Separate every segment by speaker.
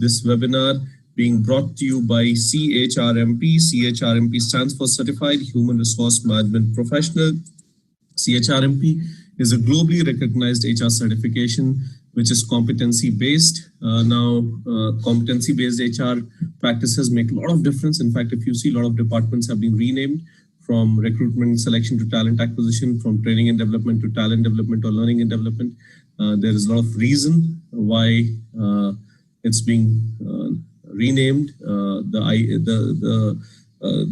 Speaker 1: This webinar being brought to you by CHRMP. CHRMP stands for Certified Human Resource Management Professional. CHRMP is a globally recognized HR certification which is competency-based. Competency-based HR practices make a lot of difference. In fact, if you see, a lot of departments have been renamed from recruitment and selection to talent acquisition, from training and development to talent development or learning and development. There is a lot of reason why it's being renamed.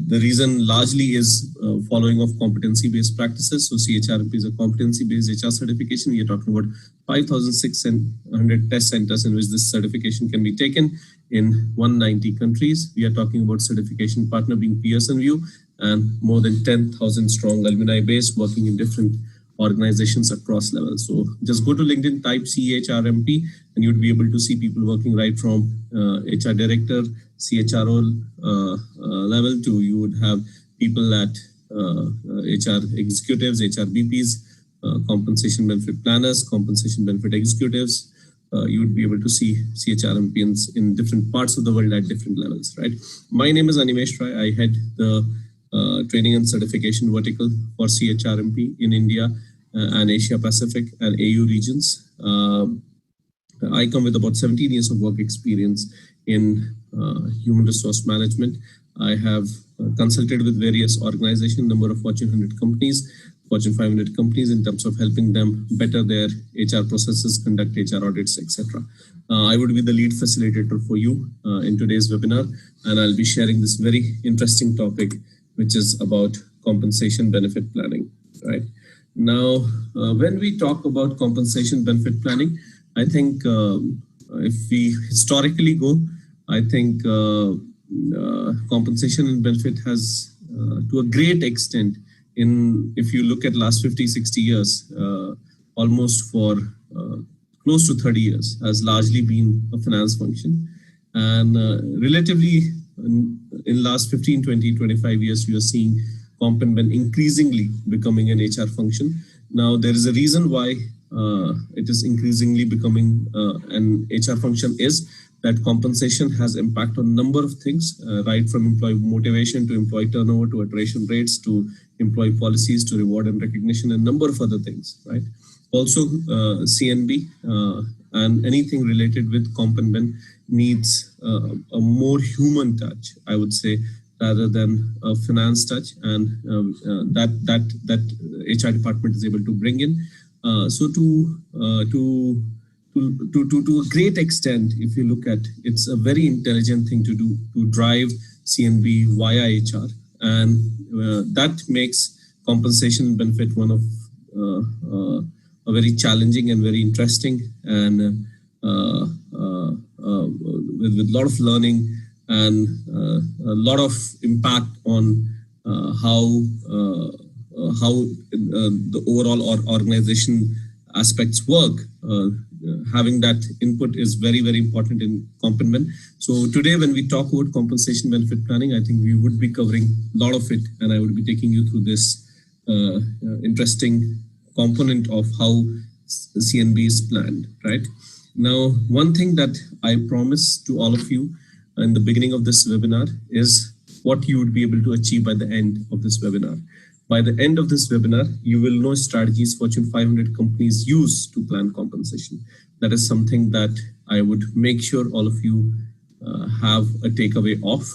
Speaker 1: The reason largely is following of competency-based practices. So CHRMP is a competency-based HR certification. We are talking about 5,600 test centers in which this certification can be taken in 190 countries. We are talking about certification partner being Pearson VUE and more than 10,000 strong alumni base working in different organizations across levels. So just go to LinkedIn, type CHRMP, and you'd be able to see people working right from HR director, CHRO level to you would have people at HR executives, HR VPs, compensation benefit planners, compensation benefit executives. You would be able to see CHRMPs in different parts of the world at different levels, right? My name is Animesh Rai. I head the training and certification vertical for CHRMP in India and Asia Pacific and AU regions. I come with about 17 years of work experience in human resource management. I have consulted with various organizations, number of Fortune 100 companies, Fortune 500 companies in terms of helping them better their HR processes, conduct HR audits, etc. I would be the lead facilitator for you in today's webinar, and I'll be sharing this very interesting topic, which is about compensation benefit planning, right? Now, when we talk about compensation benefit planning, I think if we historically go, I think compensation and benefit has to a great extent if you look at last 50, 60 years, almost for close to 30 years has largely been a finance function. And relatively in last 15, 20, 25 years, we are seeing comp and ben increasingly becoming an HR function. Now, there is a reason why it is increasingly becoming an HR function is that compensation has impact on a number of things, right from employee motivation to employee turnover to attrition rates to employee policies to reward and recognition and a number of other things, right? Also, CNB and anything related with comp and ben needs a more human touch, I would say, rather than a finance touch, and that HR department is able to bring in. So to a great extent, if you look at, it's a very intelligent thing to do to drive CNB via HR, and that makes compensation benefit one of a very challenging and very interesting and with a lot of learning and a lot of impact on how the overall organization aspects work. Having that input is very, very important in comp and ben. So today, when we talk about compensation benefit planning, I think we would be covering a lot of it, and I would be taking you through this interesting component of how CNB is planned, right? Now, one thing that I promise to all of you in the beginning of this webinar is what you would be able to achieve by the end of this webinar. By the end of this webinar, you will know strategies Fortune 500 companies use to plan compensation. That is something that I would make sure all of you have a takeaway of.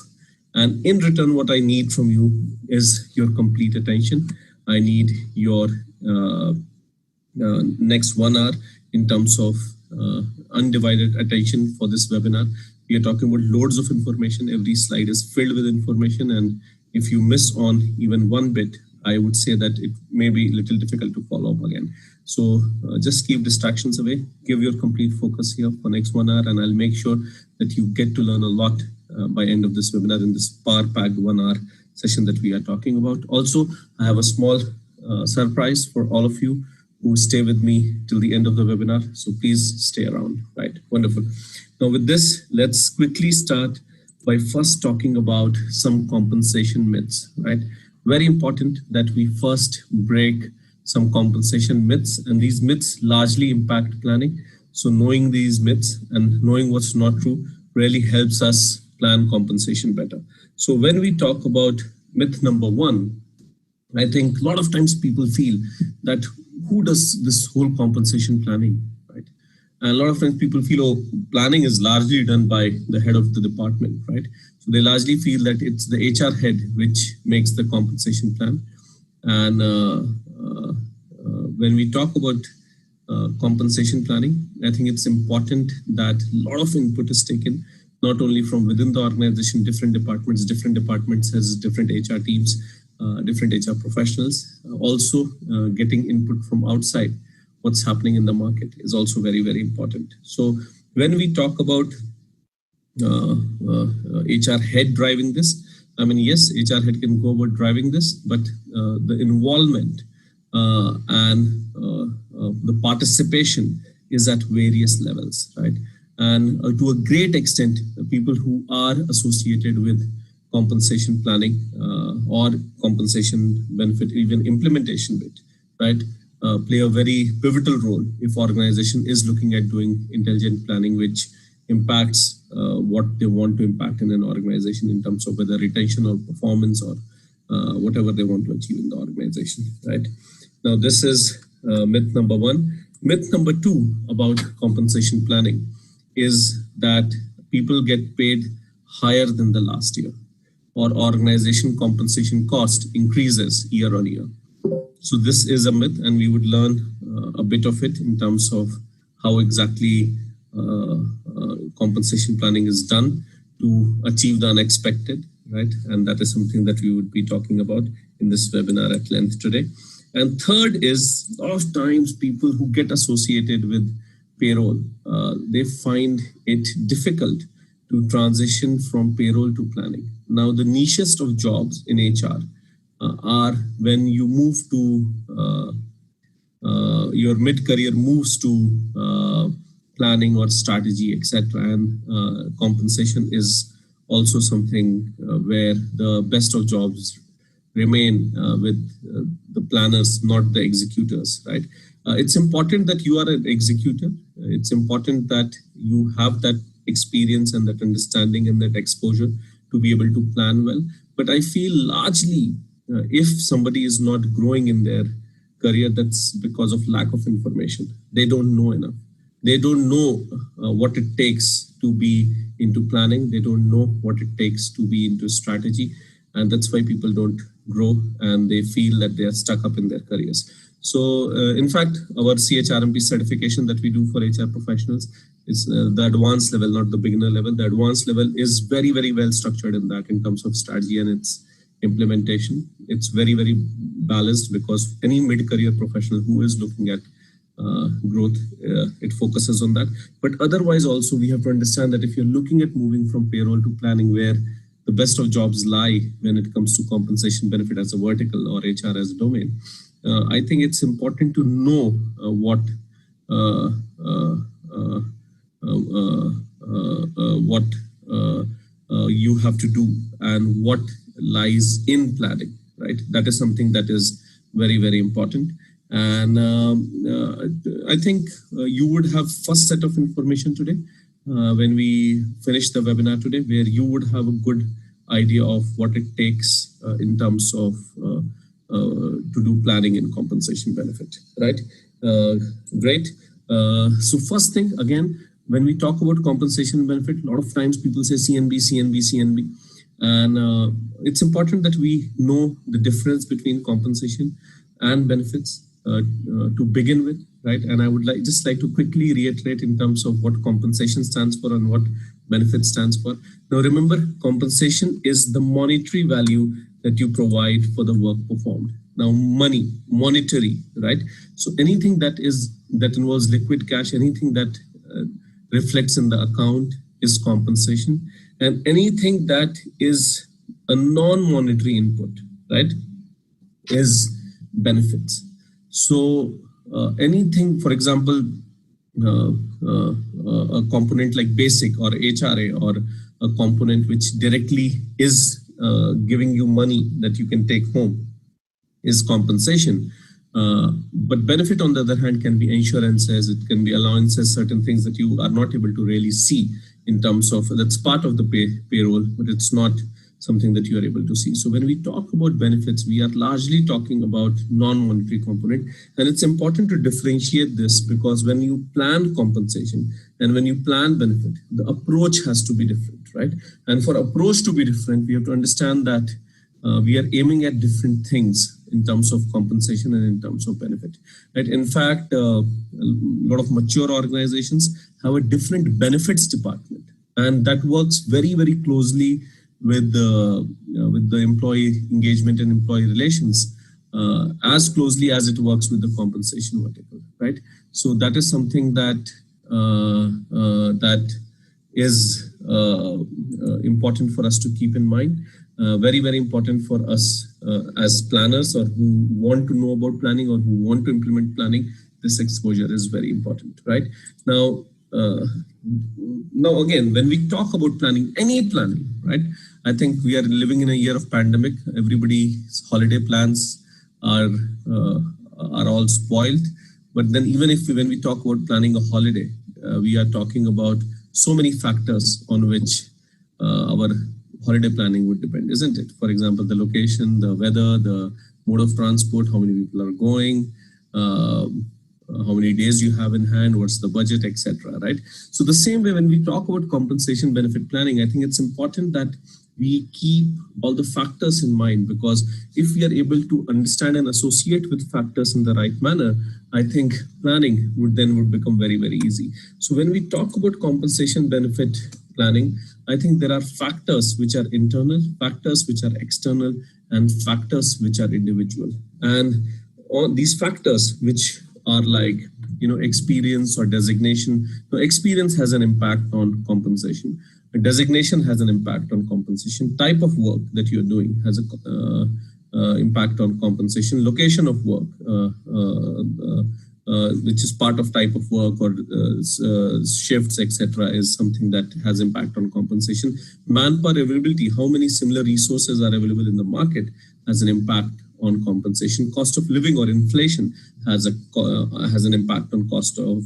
Speaker 1: And in return, what I need from you is your complete attention. I need your next 1 hour in terms of undivided attention for this webinar. We are talking about loads of information. Every slide is filled with information. And if you miss on even one bit, I would say that it may be a little difficult to follow up again. So just keep distractions away, give your complete focus here for next 1 hour, and I'll make sure that you get to learn a lot by end of this webinar in this power-packed 1 hour session that we are talking about. Also, I have a small surprise for all of you who stay with me till the end of the webinar. So please stay around, right? Wonderful. Now with this, let's quickly start by first talking about some compensation myths, right? Very important that we first break some compensation myths, and these myths largely impact planning. So knowing these myths and knowing what's not true really helps us plan compensation better. So when we talk about myth number one, I think a lot of times people feel that who does this whole compensation planning, right? And a lot of times people feel, oh, planning is largely done by the head of the department, right? So they largely feel that it's the HR head which makes the compensation plan. And when we talk about compensation planning, I think it's important that a lot of input is taken, not only from within the organization, different departments has different HR teams, different HR professionals. Also getting input from outside, what's happening in the market is also very, very important. So when we talk about HR head driving this, I mean, yes, HR head can go about driving this, but the involvement and the participation is at various levels, right? And to a great extent, people who are associated with compensation planning or compensation benefit, even implementation bit, right, play a very pivotal role if organization is looking at doing intelligent planning, which impacts what they want to impact in an organization in terms of whether retention or performance or whatever they want to achieve in the organization, right? Now, this is myth number one. Myth number two about compensation planning is that people get paid higher than the last year, or organization compensation cost increases year on year. So this is a myth, and we would learn a bit of it in terms of how exactly compensation planning is done to achieve the unexpected, right? And that is something that we would be talking about in this webinar at length today. And third is, a lot of times people who get associated with payroll, they find it difficult to transition from payroll to planning. Now, the nichest of jobs in HR are when you move to your mid-career moves to planning or strategy, etc. And compensation is also something where the best of jobs remain with the planners, not the executors, right? It's important that you are an executor. It's important that you have that experience and that understanding and that exposure to be able to plan well. But I feel largely if somebody is not growing in their career, that's because of lack of information. They don't know enough. They don't know what it takes to be into planning. They don't know what it takes to be into strategy. And that's why people don't grow and they feel that they are stuck up in their careers. So in fact, our CHRMP certification that we do for HR professionals is the advanced level, not the beginner level. The advanced level is very, very well structured in that in terms of strategy and its implementation. It's very, very balanced because any mid-career professional who is looking at growth, it focuses on that. But otherwise also we have to understand that if you're looking at moving from payroll to planning, where the best of jobs lie when it comes to compensation benefit as a vertical or HR as a domain, I think it's important to know what you have to do and what lies in planning, right? That is something that is very, very important. And I think you would have first set of information today when we finish the webinar today, where you would have a good idea of what it takes in terms of to do planning and compensation benefit, right? Great. So first thing, again, when we talk about compensation benefit, a lot of times people say CNB, CNB, CNB. And it's important that we know the difference between compensation and benefits to begin with, right? And I would just like to quickly reiterate in terms of what compensation stands for and what benefit stands for. Now, remember, compensation is the monetary value that you provide for the work performed. Now, money, monetary, right? So anything that involves liquid cash, anything that reflects in the account is compensation, and anything that is a non-monetary input, right, is benefits. So anything, for example, a component like basic or HRA, or a component which directly is giving you money that you can take home, is compensation. But benefit, on the other hand, can be insurances, it can be allowances, certain things that you are not able to really see in terms of that's part of the payroll, but it's not something that you are able to see. So when we talk about benefits, we are largely talking about non-monetary component. And it's important to differentiate this because when you plan compensation and when you plan benefit, the approach has to be different, right? And for approach to be different, we have to understand that we are aiming at different things in terms of compensation and in terms of benefit. Right? In fact, a lot of mature organizations have a different benefits department, and that works very, very closely with the employee engagement and employee relations as closely as it works with the compensation vertical. Right? So that is something that that is important for us to keep in mind. Very, very important for us as planners or who want to know about planning or who want to implement planning. This exposure is very important, right? Now, again, when we talk about planning, any planning, right? I think we are living in a year of pandemic. Everybody's holiday plans are all spoiled. But then even if when we talk about planning a holiday, we are talking about so many factors on which our holiday planning would depend, isn't it? For example, the location, the weather, the mode of transport, how many people are going, how many days you have in hand, what's the budget, etc. Right? So the same way when we talk about compensation benefit planning, I think it's important that we keep all the factors in mind, because if we are able to understand and associate with factors in the right manner, I think planning would become very, very easy. So when we talk about compensation benefit planning, I think there are factors which are internal, factors which are external, and factors which are individual. And all these factors which are like, experience or designation. Now, experience has an impact on compensation. A designation has an impact on compensation. Type of work that you're doing has a impact on compensation. Location of work, which is part of type of work or shifts, etc., is something that has impact on compensation. Manpower availability, how many similar resources are available in the market, has an impact on compensation. Cost of living or inflation has an impact on cost of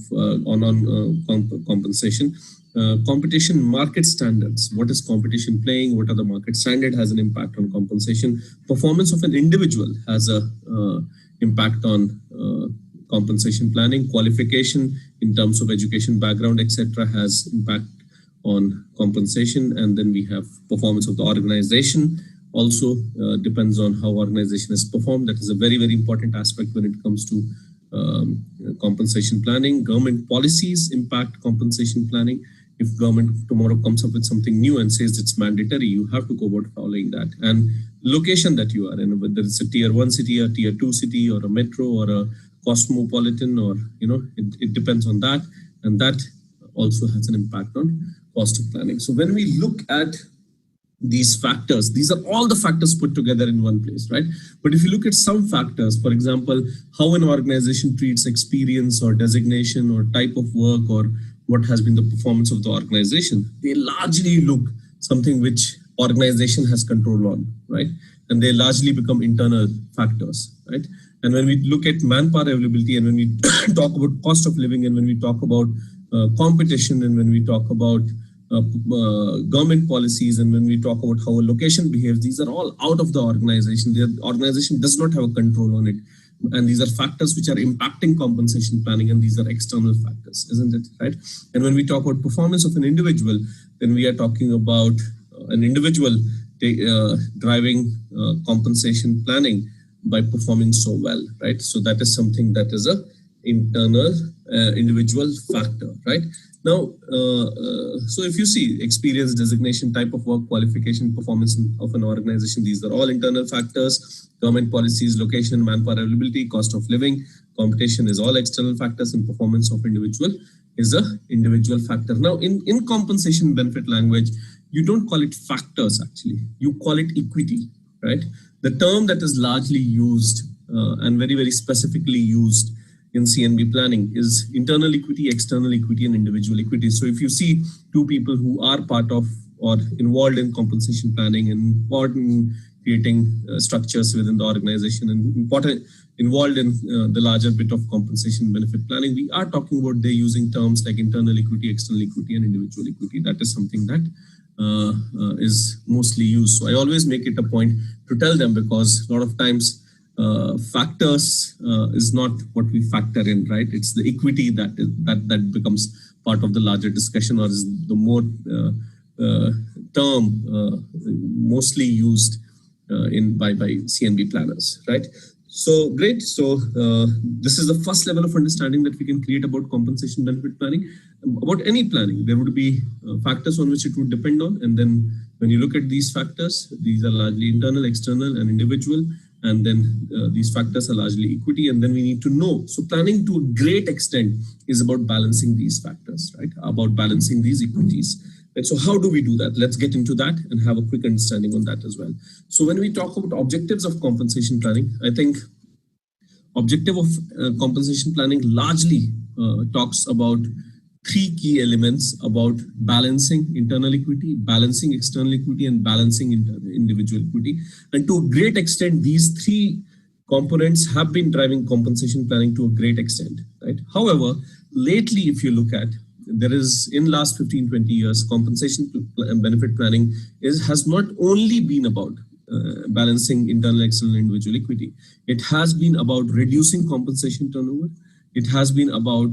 Speaker 1: compensation. Competition market standards, what is competition playing, what are the market standard, has an impact on compensation. Performance of an individual has a impact on compensation planning. Qualification in terms of education background, etc., has impact on compensation. And then we have performance of the organization, also depends on how organization is performed. That is a very, very important aspect when it comes to compensation planning. Government policies impact compensation planning. If government tomorrow comes up with something new and says it's mandatory, you have to go about following that. And location that you are in, whether it's a tier 1 city, a tier 2 city, or a metro, or a cosmopolitan, or it depends on that. And that also has an impact on cost of planning. So when we look at these factors, these are all the factors put together in one place, right? But if you look at some factors, for example, how an organization treats experience or designation or type of work or what has been the performance of the organization, they largely look something which organization has control on, right? And they largely become internal factors, right? And when we look at manpower availability, and when we talk about cost of living, and when we talk about competition, and when we talk about government policies, and when we talk about how a location behaves, these are all out of the organization. The organization does not have a control on it. And these are factors which are impacting compensation planning, and these are external factors, isn't it, right? And when we talk about performance of an individual, then we are talking about an individual driving compensation planning by performing so well, right? So that is something that is a internal individual factor, right? Now, so if you see experience, designation, type of work, qualification, performance of an organization, these are all internal factors. Government policies, location, manpower availability, cost of living, competition is all external factors, and performance of individual is a individual factor. Now, in compensation benefit language, you don't call it factors, actually. You call it equity, right? The term that is largely used and very, very specifically used in CNB planning is internal equity, external equity, and individual equity. So if you see two people who are part of or involved in compensation planning and involved in creating structures within the organization and involved in the larger bit of compensation benefit planning. We are talking about they're using terms like internal equity, external equity, and individual equity. That is something that is mostly used. So I always make it a point to tell them, because a lot of times factors is not what we factor in, right? It's the equity that becomes part of the larger discussion, or is the more term mostly used by CNB planners, right? So great. So this is the first level of understanding that we can create about compensation benefit planning. About any planning, there would be factors on which it would depend on. And then when you look at these factors, these are largely internal, external, and individual. And then these factors are largely equity. And then we need to know. So planning to a great extent is about balancing these factors, right? About balancing these equities. And so how do we do that? Let's get into that and have a quick understanding on that as well. So when we talk about objectives of compensation planning, I think objective of compensation planning largely talks about three key elements about balancing internal equity, balancing external equity, and balancing individual equity. And to a great extent, these three components have been driving compensation planning to a great extent, right? However, lately, if you look at, there is in last 15-20 years, compensation and benefit planning has not only been about balancing internal, external, and individual equity. It has been about reducing compensation turnover. It has been about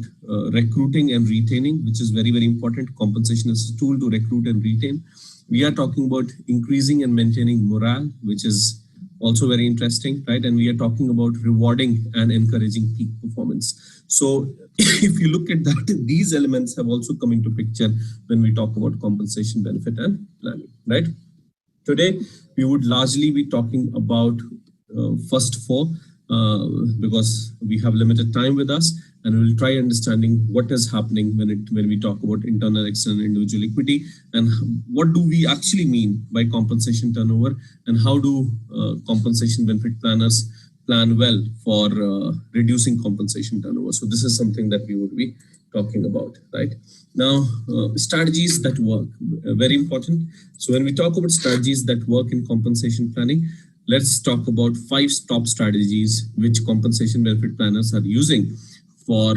Speaker 1: recruiting and retaining, which is very, very important. Compensation is a tool to recruit and retain. We are talking about increasing and maintaining morale, which is also very interesting, right? And we are talking about rewarding and encouraging peak performance. So if you look at that, these elements have also come into picture when we talk about compensation benefit and planning, right? Today, we would largely be talking about first four because we have limited time with us, and we'll try understanding what is happening when we talk about internal, external, individual equity, and what do we actually mean by compensation turnover, and how do compensation benefit planners plan well for reducing compensation turnover. So this is something that we would be talking about, right? Now, strategies that work, very important. So when we talk about strategies that work in compensation planning, let's talk about 5 top strategies which compensation benefit planners are using for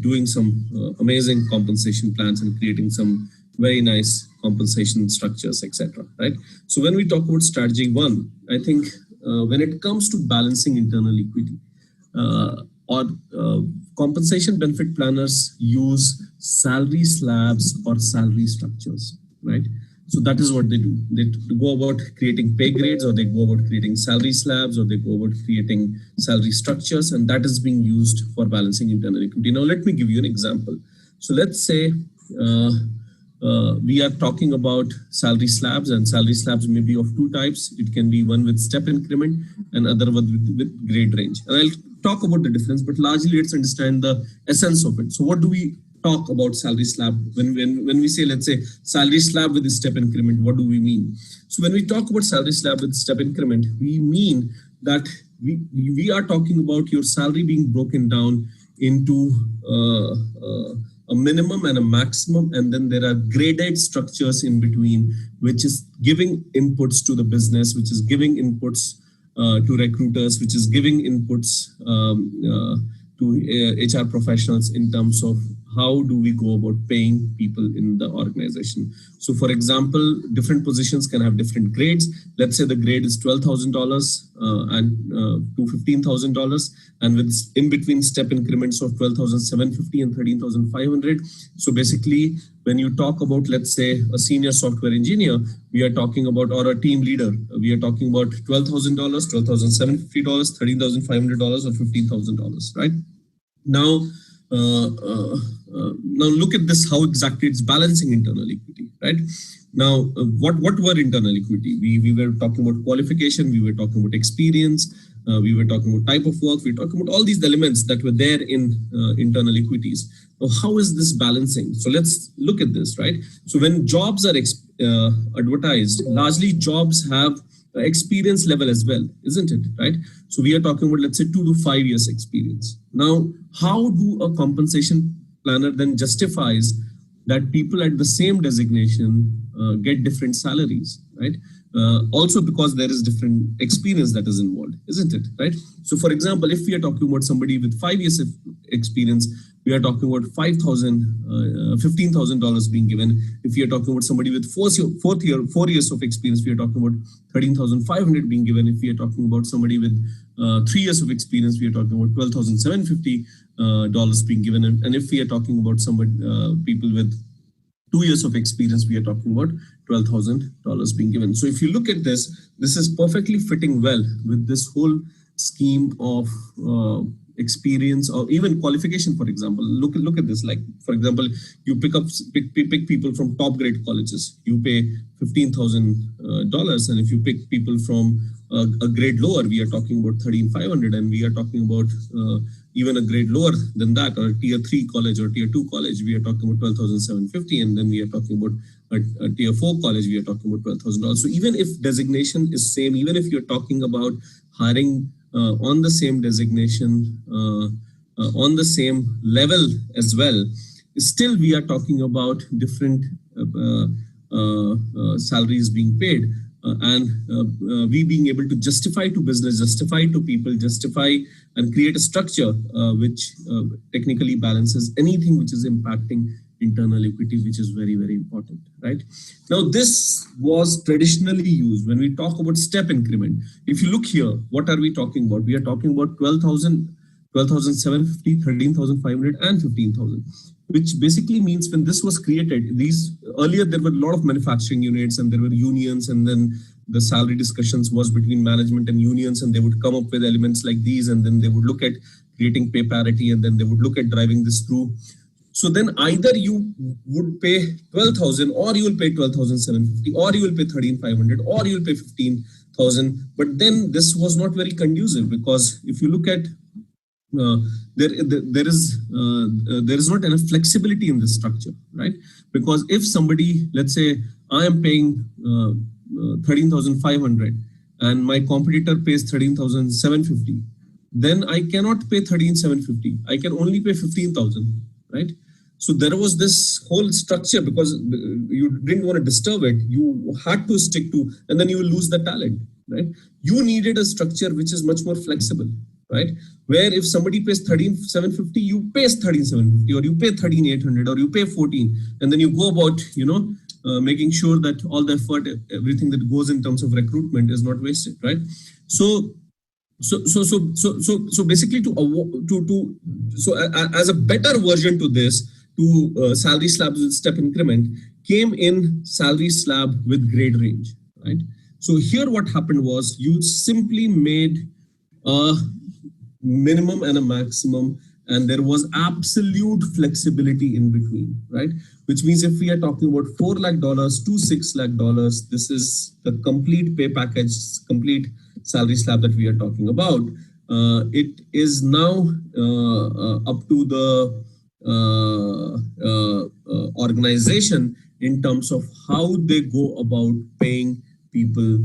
Speaker 1: doing some amazing compensation plans and creating some very nice compensation structures, etc. Right? So when we talk about strategy 1, I think when it comes to balancing internal equity, compensation benefit planners use salary slabs or salary structures, right? So that is what they do. They go about creating pay grades, or they go about creating salary slabs, or they go about creating salary structures, and that is being used for balancing internal equity. Now, let me give you an example. So let's say we are talking about salary slabs, and salary slabs may be of 2 types. It can be one with step increment and other one with grade range. And I'll talk about the difference, but largely let's understand the essence of it. So what do we talk about salary slab when we say, let's say, salary slab with a step increment? What do we mean? So when we talk about salary slab with step increment, we mean that we are talking about your salary being broken down into a minimum and a maximum, and then there are graded structures in between, which is giving inputs to the business, which is giving inputs to recruiters, which is giving inputs to HR professionals in terms of how do we go about paying people in the organization. So for example, different positions can have different grades. Let's say the grade is $12,000 to $15,000, and with in between step increments of $12,750 and $13,500. So basically, when you talk about, let's say, a senior software engineer, we are talking about, or a team leader, we are talking about $12,000, $12,750, $13,500, or $15,000, right? Now, now look at this, how exactly it's balancing internal equity, right? Now, what were internal equity? We were talking about qualification, we were talking about experience, we were talking about type of work, we were talking about all these elements that were there in internal equities. Now, how is this balancing? So let's look at this, right? So when jobs are advertised, largely jobs have experience level as well, isn't it, right? So we are talking about, let's say, 2 to 5 years experience. Now, how do a compensation planner then justifies that people at the same designation get different salaries, right? Also because there is different experience that is involved, isn't it, right? So for example, if we are talking about somebody with 5 years of experience, we are talking about $15,000 being given. If we are talking about somebody with 4 years of experience, we are talking about 13,500 being given. If we are talking about somebody with 3 years of experience, we are talking about $12,750 being given. And if we are talking about somebody people with 2 years of experience, we are talking about $12,000 being given. So if you look at this, this is perfectly fitting well with this whole scheme of experience or even qualification. For example, look at this. Like for example, you pick people from top grade colleges, you pay $15,000, and if you pick people from a grade lower, we are talking about 13,500, and we are talking about even a grade lower than that, or a tier 3 college or tier 2 college, we are talking about 12,750, and then we are talking about a tier 4 college, we are talking about $12,000. So even if designation is same, even if you're talking about hiring on the same designation, on the same level as well, still we are talking about different salaries being paid. And we being able to justify to business, justify to people, justify and create a structure which technically balances anything which is impacting internal equity, which is very, very important, right? Now, this was traditionally used when we talk about step increment. If you look here, what are we talking about? We are talking about 12,000, 12,750, 13,500 and 15,000, which basically means when this was created, these earlier there were a lot of manufacturing units and there were unions, and then the salary discussions was between management and unions, and they would come up with elements like these, and then they would look at creating pay parity, and then they would look at driving this through. So then either you would pay 12,000 or you will pay 12,750 or you will pay 13,500 or you will pay 15,000. But then this was not very conducive, because if you look at there is not enough flexibility in this structure, right? Because if somebody, let's say I am paying 13,500 and my competitor pays 13,750, then I cannot pay 13,750. I can only pay 15,000, right? So there was this whole structure, because you didn't want to disturb it. You had to stick to, and then you will lose the talent, right? You needed a structure which is much more flexible, right? Where if somebody pays 13,750, you pay 13,750, or you pay 13,800, or you pay 14, and then you go about, making sure that all the effort, everything that goes in terms of recruitment is not wasted, right? So basically, as a better version to this, to salary slabs with step increment, came in salary slab with grade range, right? So here what happened was you simply made a minimum and a maximum, and there was absolute flexibility in between, right? Which means if we are talking about $4 lakh to $6 lakh, this is the complete pay package, complete salary slab that we are talking about. It is now up to the organization in terms of how they go about paying people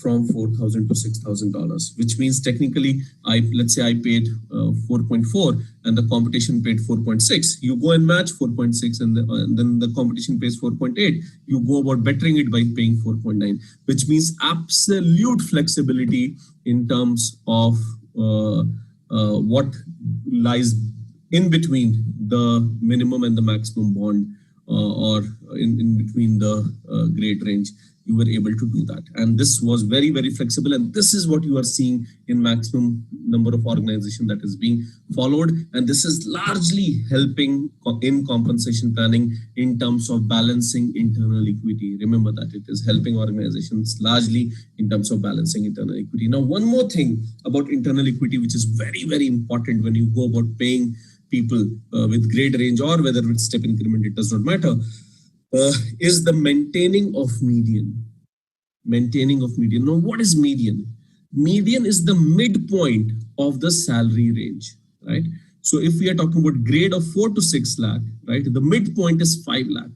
Speaker 1: from $4,000 to $6,000, which means technically, let's say I paid 4.4 and the competition paid 4.6. You go and match 4.6, and then the competition pays 4.8. You go about bettering it by paying 4.9, which means absolute flexibility in terms of what lies in between the minimum and the maximum bond, or in between the grade range. You were able to do that, and this was very, very flexible, and this is what you are seeing in maximum number of organization that is being followed, and this is largely helping in compensation planning in terms of balancing internal equity. Remember that it is helping organizations largely in terms of balancing internal equity. Now, one more thing about internal equity, which is very, very important when you go about paying people with grade range or whether with step increment, it does not matter, is the maintaining of median. Maintaining of median. Now, what is median? Median is the midpoint of the salary range, right? So if we are talking about grade of 4 to 6 lakh, right, the midpoint is 5 lakh.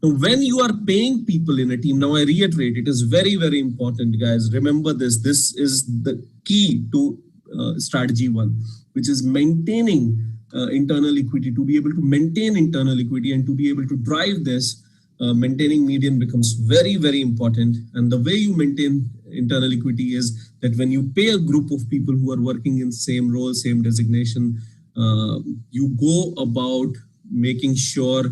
Speaker 1: Now, when you are paying people in a team, now I reiterate, it is very, very important, guys. Remember this. This is the key to strategy 1, which is maintaining internal equity, to be able to maintain internal equity and to be able to drive this, maintaining median becomes very, very important. And the way you maintain internal equity is that when you pay a group of people who are working in same role, same designation, you go about making sure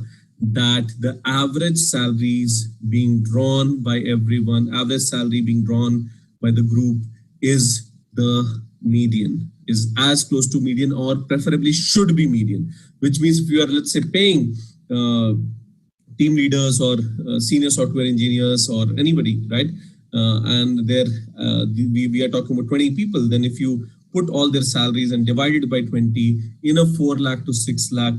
Speaker 1: that the average salaries being drawn by everyone, average salary being drawn by the group is the median, is as close to median or preferably should be median, which means if you are, let's say, paying team leaders or senior software engineers or anybody, right? And we are talking about 20 people, then if you put all their salaries and divide it by 20 in a 4 lakh to 6 lakh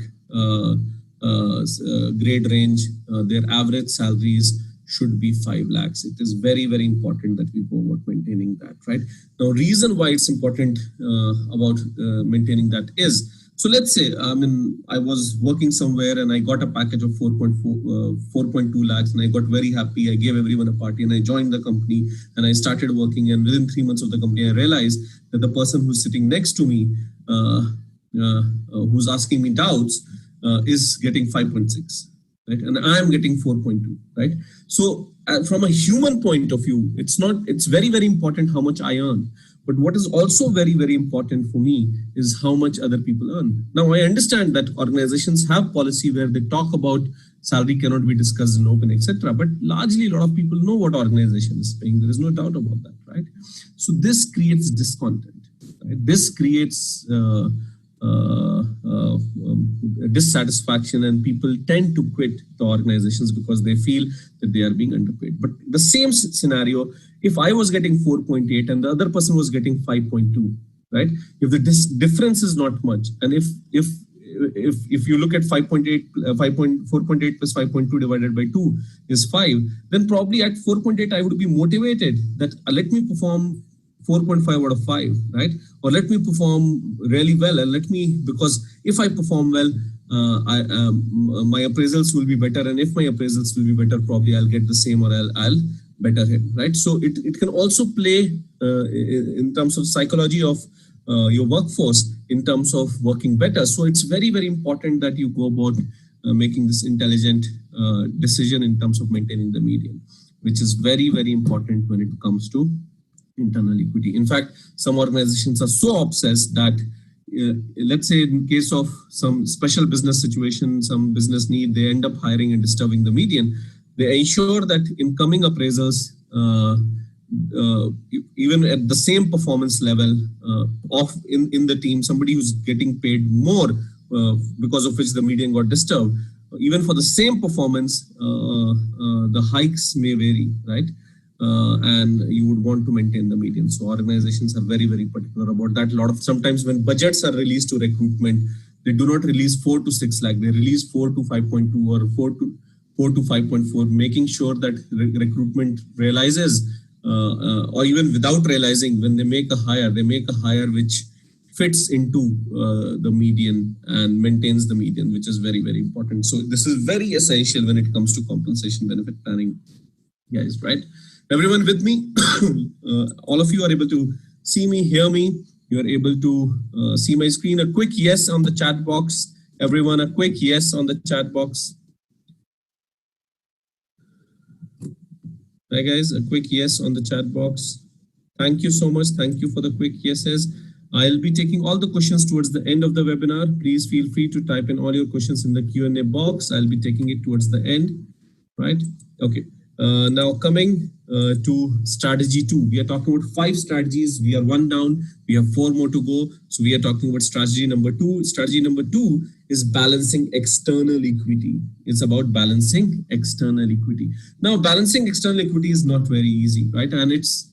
Speaker 1: grade range, their average salaries should be 5 lakhs. It is very, very important that we go about maintaining that, right? Now, reason why it's important about maintaining that is, so let's say, I was working somewhere and I got a package of 4.2 lakhs and I got very happy. I gave everyone a party and I joined the company and I started working, and within 3 months of the company, I realized that the person who's sitting next to me, who's asking me doubts, is getting 5.6, right? And I'm getting 4.2, right? So from a human point of view, it's very, very important how much I earn. But what is also very, very important for me is how much other people earn. Now, I understand that organizations have policy where they talk about salary cannot be discussed in open, etc. But largely, a lot of people know what organization is paying. There is no doubt about that, right? So this creates discontent, right? This creates dissatisfaction, and people tend to quit the organizations because they feel that they are being underpaid. But the same scenario, if I was getting 4.8 and the other person was getting 5.2, right? If the difference is not much, and if you look at 4.8 plus 5.2 divided by 2 is 5, then probably at 4.8 I would be motivated that let me perform 4.5 out of 5, right? Or let me perform really well, and because if I perform well, my appraisals will be better, and if my appraisals will be better, probably I'll get the same, or I'll better him, right? So it can also play in terms of psychology of your workforce in terms of working better. So it's very, very important that you go about making this intelligent decision in terms of maintaining the median, which is very, very important when it comes to internal equity. In fact, some organizations are so obsessed that let's say in case of some special business situation, some business need, they end up hiring and disturbing the median. They ensure that incoming appraisals, even at the same performance level in the team, somebody who's getting paid more because of which the median got disturbed, even for the same performance, the hikes may vary, right? And you would want to maintain the median. So organizations are very, very particular about that. Sometimes when budgets are released to recruitment, they do not release 4 to 6 lakh, they release 4 to 5.2 or 4 to 5.4, making sure that recruitment realizes, or even without realizing, when they make a hire which fits into the median and maintains the median, which is very, very important. So this is very essential when it comes to compensation benefit planning, guys, right? Everyone with me? All of you are able to see me, hear me. You are able to see my screen. A quick yes on the chat box. Everyone, a quick yes on the chat box. Hi guys, a quick yes on the chat box. Thank you so much. Thank you for the quick yeses. I'll be taking all the questions towards the end of the webinar. Please feel free to type in all your questions in the Q&A box. I'll be taking it towards the end, right? Okay. Now coming to strategy 2, we are talking about 5 strategies. We are 1 down. We have 4 more to go. So we are talking about strategy number 2. Strategy number 2 is balancing external equity. It's about balancing external equity. Now, balancing external equity is not very easy, right? And it's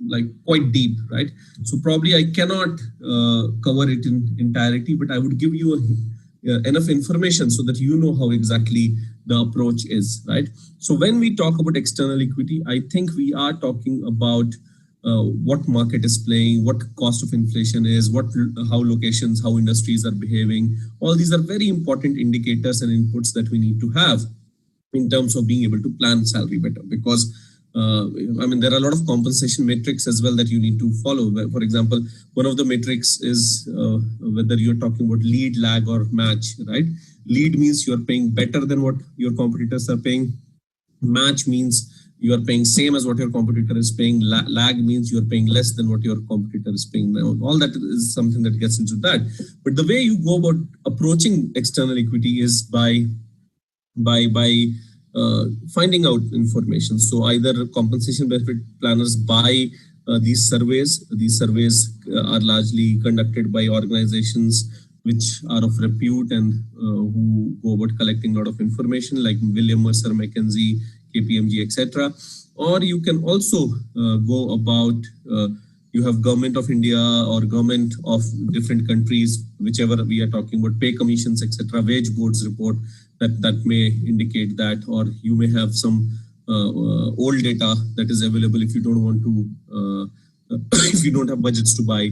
Speaker 1: like quite deep, right? So probably I cannot cover it in entirety, but I would give you enough information so that you know how exactly the approach is, right? So when we talk about external equity, I think we are talking about what market is playing, what cost of inflation is, how locations, how industries are behaving. All these are very important indicators and inputs that we need to have in terms of being able to plan salary better, because I mean, there are a lot of compensation metrics as well that you need to follow. For example, one of the metrics is whether you're talking about lead, lag, or match, right? Lead means you're paying better than what your competitors are paying. Match means you are paying same as what your competitor is paying. Lag means you are paying less than what your competitor is paying. Now, all that is something that gets into that. But the way you go about approaching external equity is by finding out information. So either compensation benefit planners buy these surveys. These surveys are largely conducted by organizations which are of repute and who go about collecting a lot of information like William Mercer, McKinsey, KPMG, etc. Or you can also go about you have government of India or government of different countries, whichever we are talking about, pay commissions, etc., wage boards report that may indicate that, or you may have some old data that is available if you don't want to, if you don't have budgets to buy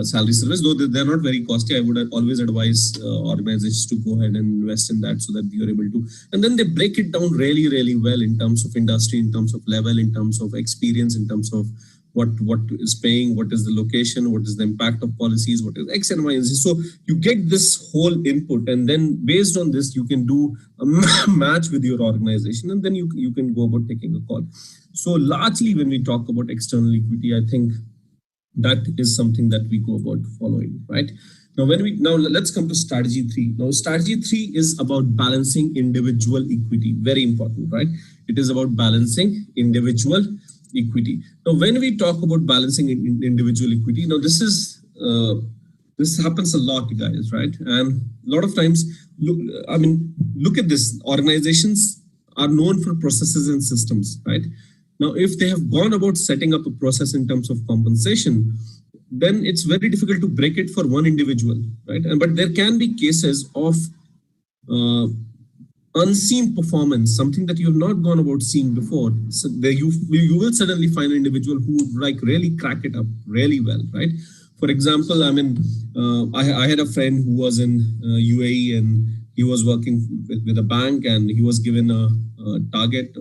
Speaker 1: salary surveys, though they're not very costly. I would always advise organizations to go ahead and invest in that so that you're able to, and then they break it down really, really well in terms of industry, in terms of level, in terms of experience, in terms of what is paying, what is the location, what is the impact of policies, what is X and Y and Z. So you get this whole input, and then based on this, you can do a match with your organization, and then you can go about taking a call. So largely when we talk about external equity, I think that is something that we go about following, right? Now, let's come to strategy 3. Now, strategy 3 is about balancing individual equity. Very important, right? It is about balancing individual equity. Now, when we talk about balancing individual equity, now this happens a lot, guys, right? And a lot of times, look at this. Organizations are known for processes and systems, right? Now, if they have gone about setting up a process in terms of compensation, then it's very difficult to break it for one individual, right? But there can be cases of unseen performance, something that you have not gone about seeing before. So there you will suddenly find an individual who would like really crack it up really well, right? For example, I had a friend who was in UAE, and he was working with a bank, and he was given a target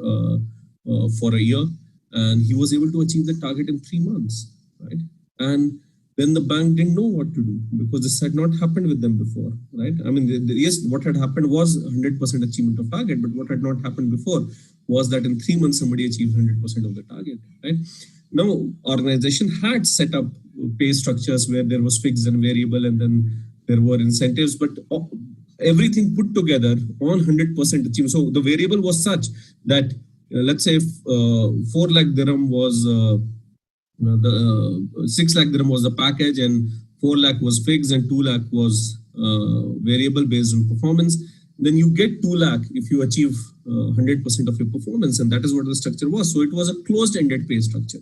Speaker 1: for a year, and he was able to achieve the target in 3 months, right? And then the bank didn't know what to do because this had not happened with them before, right? I mean, yes, what had happened was 100% achievement of target, but what had not happened before was that in 3 months, somebody achieved 100% of the target, right? Now, organization had set up pay structures where there was fixed and variable, and then there were incentives, but everything put together on 100% achievement. So the variable was such that, let's say 4 lakh dirham was the 6 lakh dirham was the package, and 4 lakh was fixed, and 2 lakh was variable based on performance. Then you get 2 lakh if you achieve 100% of your performance, and that is what the structure was. So it was a closed-ended pay structure.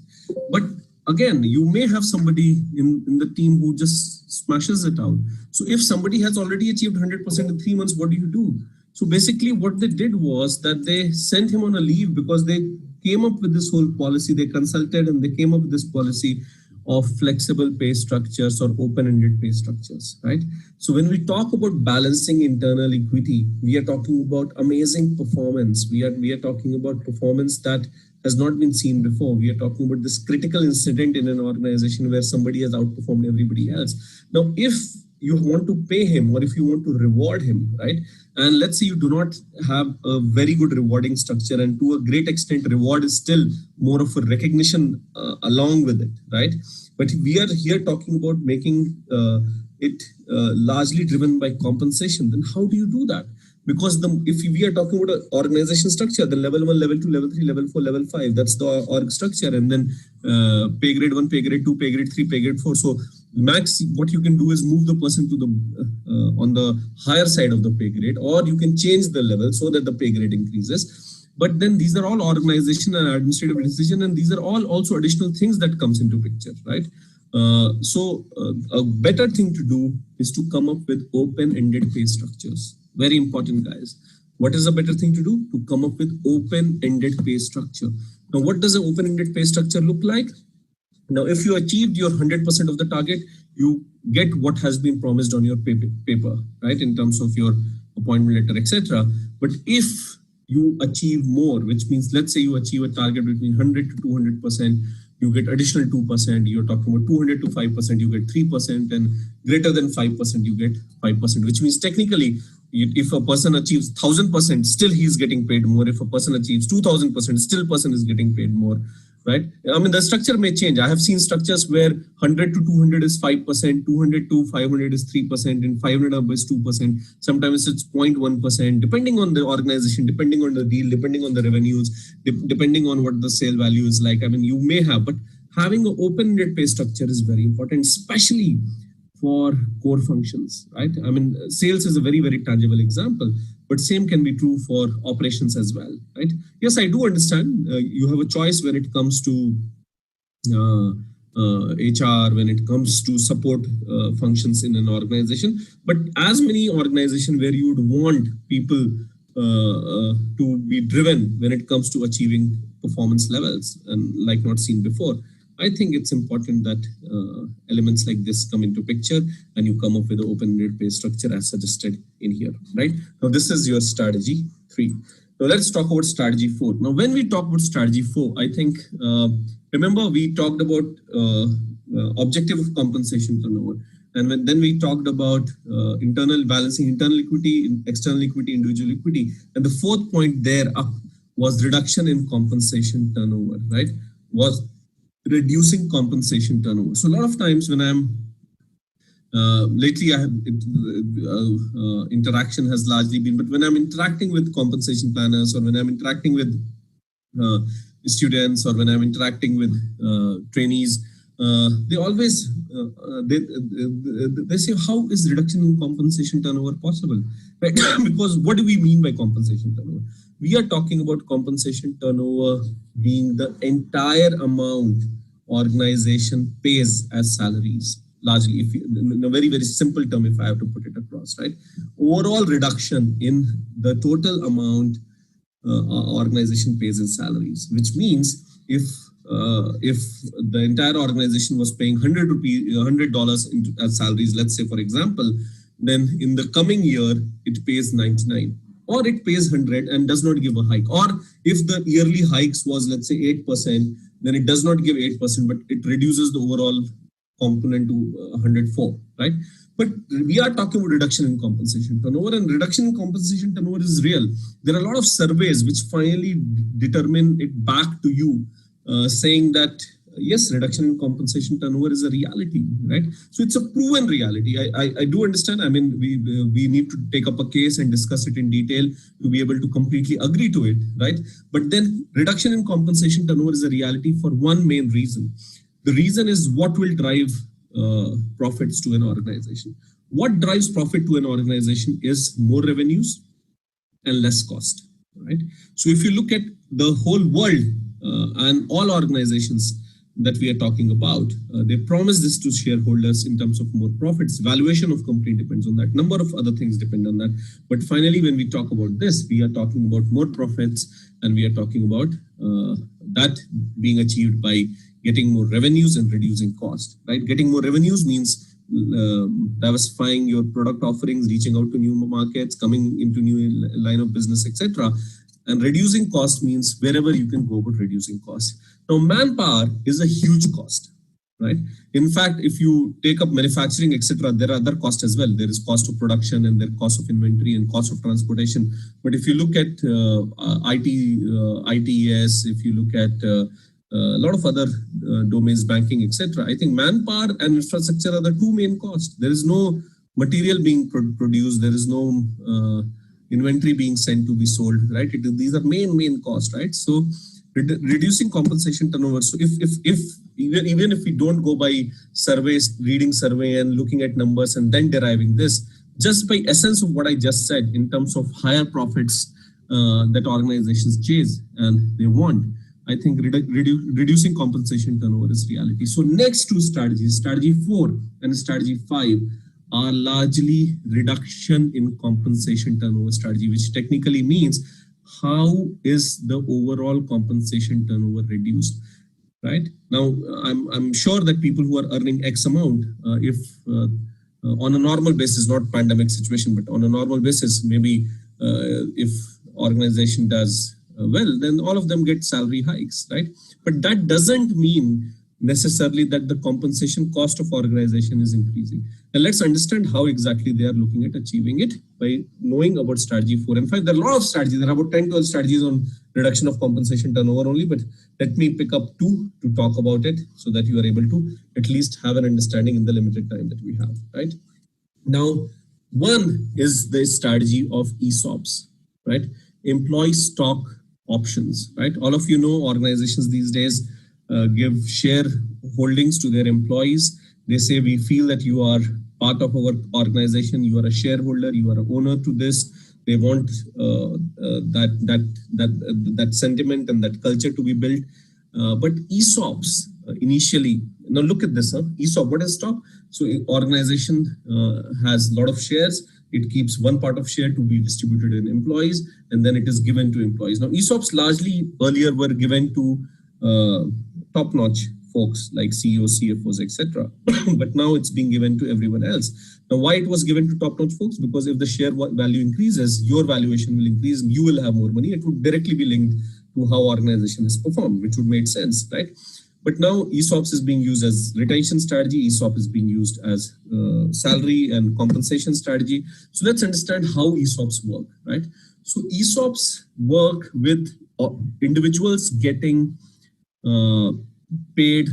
Speaker 1: But again, you may have somebody in the team who just smashes it out. So if somebody has already achieved 100% in 3 months, what do you do? So basically what they did was that they sent him on a leave because they came up with this whole policy. They consulted and they came up with this policy of flexible pay structures or open-ended pay structures, right? So when we talk about balancing internal equity, we are talking about amazing performance. We are talking about performance that has not been seen before. We are talking about this critical incident in an organization where somebody has outperformed everybody else. Now, if you want to pay him or if you want to reward him, right? And let's say you do not have a very good rewarding structure, and to a great extent, reward is still more of a recognition along with it, right? But we are here talking about making it largely driven by compensation. Then how do you do that? Because if we are talking about an organization structure, the level 1, level 2, level 3, level 4, level 5, that's the org structure. And then pay grade 1, pay grade 2, pay grade 3, pay grade 4. So max, what you can do is move the person to the on the higher side of the pay grade, or you can change the level so that the pay grade increases. But then these are all organization and administrative decision, and these are all also additional things that comes into picture, right? So a better thing to do is to come up with open-ended pay structures. Very important, guys. What is a better thing to do? To come up with open-ended pay structure. Now, what does an open-ended pay structure look like? Now, if you achieved your 100% of the target, you get what has been promised on your paper, right? In terms of your appointment letter, etc. But if you achieve more, which means, let's say you achieve a target between 100 to 200%, you get additional 2%, you're talking about 200 to 5%, you get 3%, and greater than 5%, you get 5%, which means technically, if a person achieves 1,000%, still he's getting paid more. If a person achieves 2,000%, still person is getting paid more, right? I mean, the structure may change. I have seen structures where 100 to 200 is 5%, 200 to 500 is 3%, and 500 up is 2%. Sometimes it's 0.1%, depending on the organization, depending on the deal, depending on the revenues, depending on what the sale value is like. I mean, you may have, but having an open-ended pay structure is very important, especially for core functions, right? I mean, sales is a very, very tangible example, but same can be true for operations as well, right? Yes, I do understand you have a choice when it comes to HR, when it comes to support functions in an organization, but as many organizations where you would want people to be driven when it comes to achieving performance levels and like not seen before. I think it's important that elements like this come into picture and you come up with an open-ended pay structure as suggested in here, right? Now, this is your strategy 3. Now, let's talk about strategy 4. Now, when we talk about strategy 4, I think, remember we talked about objective of compensation turnover. And then we talked about internal balancing, internal equity, external equity, individual equity. And the 4th point there up was reduction in compensation turnover, right? Was reducing compensation turnover. So a lot of times when I'm lately I have interaction has largely been, but when I'm interacting with compensation planners or when I'm interacting with students or when I'm interacting with trainees, they always they say, how is reduction in compensation turnover possible? Right? Because what do we mean by compensation turnover? We are talking about compensation turnover being the entire amount organization pays as salaries. Largely, if you, in a very, very simple term, if I have to put it across, right? Overall reduction in the total amount organization pays in salaries, which means if the entire organization was paying $100 as salaries, let's say, for example, then in the coming year, it pays 99 or it pays 100 and does not give a hike. Or if the yearly hikes was, let's say, 8%, then it does not give 8%, but it reduces the overall component to 104, right? But we are talking about reduction in compensation turnover, and reduction in compensation turnover is real. There are a lot of surveys which finally determine it back to you, saying that yes, reduction in compensation turnover is a reality, right? So it's a proven reality. I do understand. I mean, we need to take up a case and discuss it in detail to be able to completely agree to it, right? But then reduction in compensation turnover is a reality for one main reason. The reason is what will drive profits to an organization. What drives profit to an organization is more revenues and less cost, right? So if you look at the whole world and all organizations that we are talking about, they promise this to shareholders in terms of more profits. Valuation of company depends on that. Number of other things depend on that. But finally, when we talk about this, we are talking about more profits, and we are talking about that being achieved by getting more revenues and reducing cost, right? Getting more revenues means diversifying your product offerings, reaching out to new markets, coming into new line of business, etc. And reducing cost means wherever you can go about reducing cost. Now, manpower is a huge cost, right? In fact, if you take up manufacturing, etc., there are other costs as well. There is cost of production and there cost of inventory and cost of transportation. But if you look at ITES, if you look at a lot of other domains, banking, etc., I think manpower and infrastructure are the two main costs. There is no material being produced. There is no inventory being sent to be sold, right? These are main costs, right? So reducing compensation turnover. So if even if we don't go by surveys, reading survey and looking at numbers and then deriving this, just by essence of what I just said in terms of higher profits that organizations chase and they want, I think reducing compensation turnover is reality. So next two strategies, strategy 4 and strategy 5, are largely reduction in compensation turnover strategy, which technically means how is the overall compensation turnover reduced, right? Now, I'm sure that people who are earning X amount, if on a normal basis, not pandemic situation, but on a normal basis, maybe if organization does well, then all of them get salary hikes, right? But that doesn't mean necessarily that the compensation cost of organization is increasing. And let's understand how exactly they are looking at achieving it by knowing about strategy 4 and 5. There are a lot of strategies. There are about 10 12 strategies on reduction of compensation turnover only, but let me pick up 2 to talk about it so that you are able to at least have an understanding in the limited time that we have, right? Now, one is the strategy of ESOPs, right? Employee stock options, right? All of you know organizations these days give share holdings to their employees. They say, we feel that you are part of our organization, you are a shareholder, you are an owner to this. They want that sentiment and that culture to be built. But ESOPs initially, now look at this, ESOP, what is stock? So organization has a lot of shares. It keeps one part of share to be distributed in employees, and then it is given to employees. Now ESOPs largely earlier were given to top-notch folks like CEOs, CFOs, etc. But now it's being given to everyone else. Now, why it was given to top-notch folks? Because if the share value increases, your valuation will increase, and you will have more money. It would directly be linked to how organization has performed, which would make sense, right? But now ESOPs is being used as retention strategy. ESOP is being used as salary and compensation strategy. So let's understand how ESOPs work, right? So ESOPs work with individuals getting paid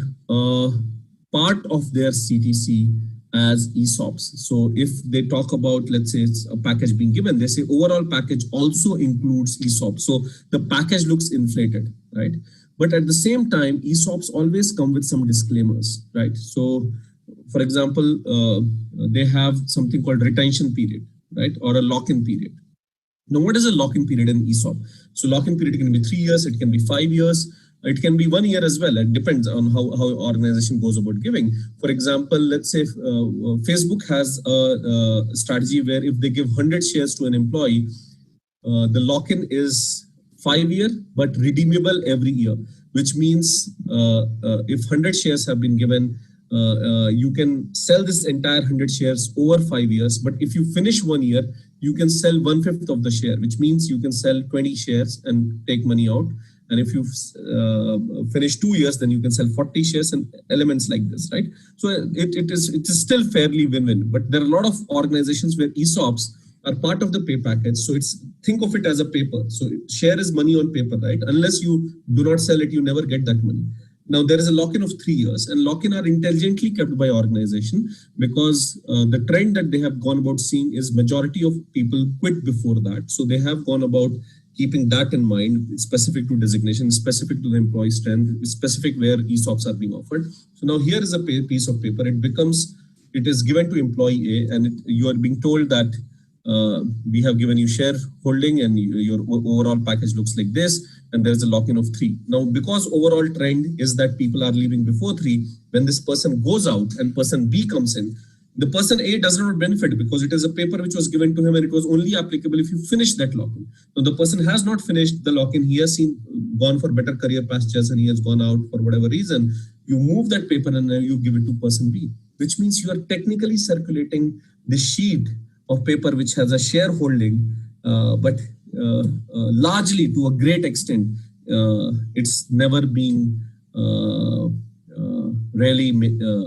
Speaker 1: part of their CTC as ESOPs. So if they talk about, let's say it's a package being given, they say overall package also includes ESOP. So the package looks inflated, right? But at the same time, ESOPs always come with some disclaimers, right? So for example, they have something called retention period, right? Or a lock-in period. Now, what is a lock-in period in ESOP? So lock-in period can be 3 years, it can be 5 years, it can be 1 year as well. It depends on how organization goes about giving. For example, let's say Facebook has a strategy where if they give 100 shares to an employee, the lock-in is 5 year, but redeemable every year, which means if 100 shares have been given, you can sell this entire 100 shares over 5 years. But if you finish 1 year, you can sell 1/5 of the share, which means you can sell 20 shares and take money out. And if you finish 2 years, then you can sell 40 shares and elements like this, right? So it is still fairly win-win. But there are a lot of organizations where ESOPs are part of the pay package. So think of it as a paper. So share is money on paper, right? Unless you do not sell it, you never get that money. Now there is a lock-in of 3 years, and lock-in are intelligently kept by organization because the trend that they have gone about seeing is majority of people quit before that. So they have gone about keeping that in mind, specific to designation, specific to the employee strength, specific where ESOPs are being offered. So now here is a piece of paper. It is given to employee A, and you are being told that we have given you share holding and your overall package looks like this, and there's a lock-in of 3. Now, because overall trend is that people are leaving before 3, when this person goes out and person B comes in, the person A does not benefit because it is a paper which was given to him and it was only applicable if you finish that lock-in. So the person has not finished the lock-in. He has gone for better career pastures and he has gone out for whatever reason. You move that paper and then you give it to person B, which means you are technically circulating the sheet of paper which has a shareholding, but largely to a great extent, it's never been really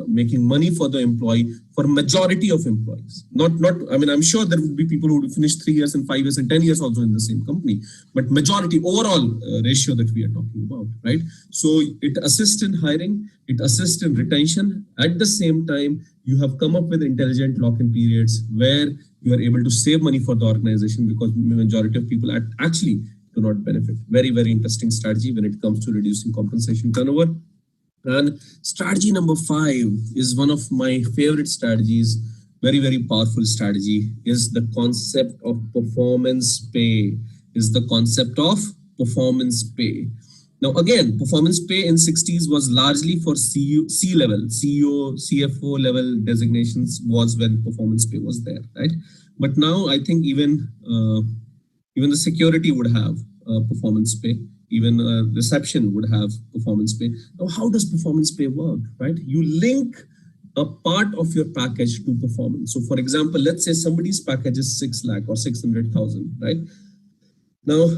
Speaker 1: making money for the employee for majority of employees. I mean, I'm sure there would be people who would finish 3 years and 5 years and 10 years also in the same company, but majority overall ratio that we are talking about, right? So it assists in hiring, it assists in retention. At the same time, you have come up with intelligent lock-in periods where you are able to save money for the organization because majority of people actually do not benefit. Very, very interesting strategy when it comes to reducing compensation turnover. And strategy number 5 is one of my favorite strategies, very, very powerful strategy, is the concept of performance pay, Now, again, performance pay in 60s was largely for C-level, CEO, CFO level designations was when performance pay was there, right? But now I think even the security would have performance pay. Even reception would have performance pay. Now, how does performance pay work, right? You link a part of your package to performance. So for example, let's say somebody's package is 6 lakh or 600,000, right? Now,